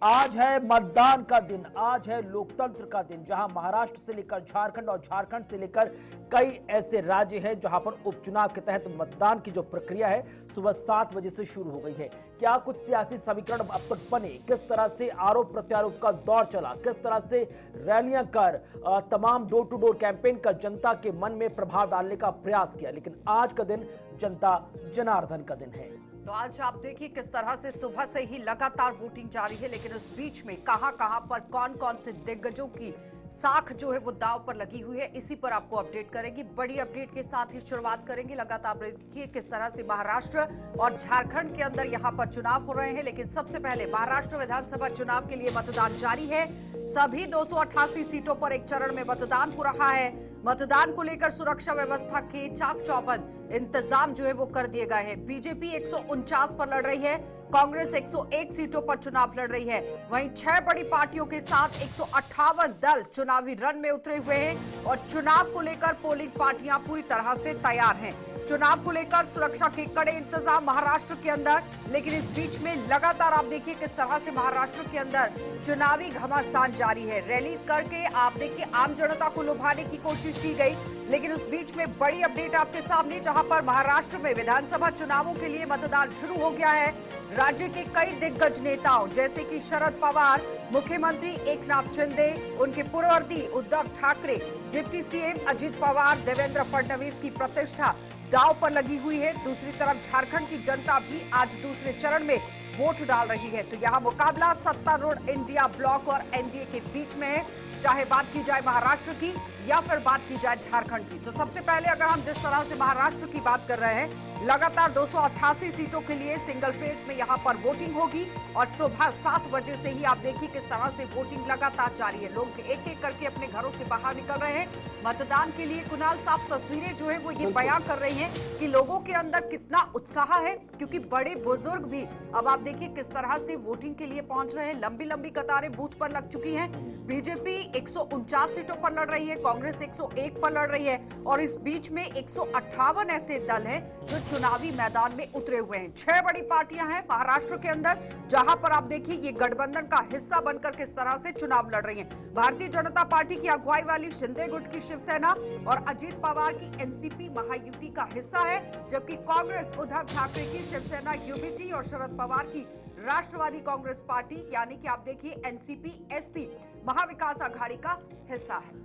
आज है मतदान का दिन, आज है लोकतंत्र का दिन, जहां महाराष्ट्र से लेकर झारखंड और झारखंड से लेकर कई ऐसे राज्य हैं जहां पर उपचुनाव के तहत मतदान की जो प्रक्रिया है सुबह 7 बजे से शुरू हो गई है। क्या कुछ सियासी समीकरण अब तक बने, किस तरह से आरोप प्रत्यारोप का दौर चला, किस तरह से रैलियां कर तमाम डोर टू डोर कैंपेन कर जनता के मन में प्रभाव डालने का प्रयास किया, लेकिन आज का दिन जनता जनार्दन का दिन है। तो आज आप देखिए किस तरह से सुबह से ही लगातार वोटिंग जारी है, लेकिन उस बीच में कहां पर कौन कौन से दिग्गजों की साख जो है वो दांव पर लगी हुई है, इसी पर आपको अपडेट करेंगे। बड़ी अपडेट के साथ ही शुरुआत करेंगे। लगातार देखिए किस तरह से महाराष्ट्र और झारखंड के अंदर यहां पर चुनाव हो रहे हैं, लेकिन सबसे पहले महाराष्ट्र विधानसभा चुनाव के लिए मतदान जारी है। सभी 288 सीटों पर एक चरण में मतदान हो रहा है। मतदान को लेकर सुरक्षा व्यवस्था के चाक चौबंद इंतजाम जो है वो कर दिए गए हैं। बीजेपी 149 पर लड़ रही है, कांग्रेस 101 सीटों पर चुनाव लड़ रही है। वहीं 6 बड़ी पार्टियों के साथ 158 दल चुनावी रण में उतरे हुए हैं और चुनाव को लेकर पोलिंग पार्टियां पूरी तरह से तैयार हैं। चुनाव को लेकर सुरक्षा के कड़े इंतजाम महाराष्ट्र के अंदर, लेकिन इस बीच में लगातार आप देखिए किस तरह से महाराष्ट्र के अंदर चुनावी घमासान जारी है। रैली करके आप देखिए आम जनता को लुभाने की कोशिश की गई, लेकिन उस बीच में बड़ी अपडेट आपके सामने, जहां पर महाराष्ट्र में विधानसभा चुनावों के लिए मतदान शुरू हो गया है। राज्य के कई दिग्गज नेताओं जैसे कि शरद पवार, मुख्यमंत्री एकनाथ शिंदे, उनके पूर्ववर्ती उद्धव ठाकरे, डिप्टी सीएम अजित पवार, देवेंद्र फडणवीस की प्रतिष्ठा दांव पर लगी हुई है। दूसरी तरफ झारखंड की जनता भी आज दूसरे चरण में वोट डाल रही है। तो यहाँ मुकाबला सत्तारूढ़ इंडिया ब्लॉक और एनडीए के बीच में है, चाहे बात की जाए महाराष्ट्र की या फिर बात की जाए झारखंड की। तो सबसे पहले अगर हम जिस तरह से महाराष्ट्र की बात कर रहे हैं, लगातार 288 सीटों के लिए सिंगल फेज में यहां पर वोटिंग होगी और सुबह 7 बजे से ही आप देखिए किस तरह से वोटिंग लगातार जारी है। लोग एक एक करके अपने घरों से बाहर निकल रहे हैं मतदान के लिए। कुणाल साहब, तस्वीरें जो है वो ये बयां कर रही हैं कि लोगों के अंदर कितना उत्साह है, क्योंकि बड़े बुजुर्ग भी अब आप देखिए किस तरह से वोटिंग के लिए पहुंच रहे हैं। लंबी लंबी कतारें बूथ पर लग चुकी हैं। बीजेपी 149 सीटों पर लड़ रही है, कांग्रेस 101 पर लड़ रही है और इस बीच में 158 ऐसे दल हैं जो चुनावी मैदान में उतरे हुए हैं। 6 बड़ी पार्टियां हैं महाराष्ट्र के अंदर, जहां पर आप देखिए ये गठबंधन का हिस्सा बनकर किस तरह से चुनाव लड़ रही हैं। भारतीय जनता पार्टी की अगुवाई वाली शिंदे गुट की शिवसेना और अजित पवार की एनसीपी महायुति का हिस्सा है, जबकि कांग्रेस उद्धव ठाकरे की शिवसेना यूबीटी और शरद पवार की राष्ट्रवादी कांग्रेस पार्टी यानी कि आप देखिए एनसीपी एसपी महाविकास आघाड़ी का हिस्सा है।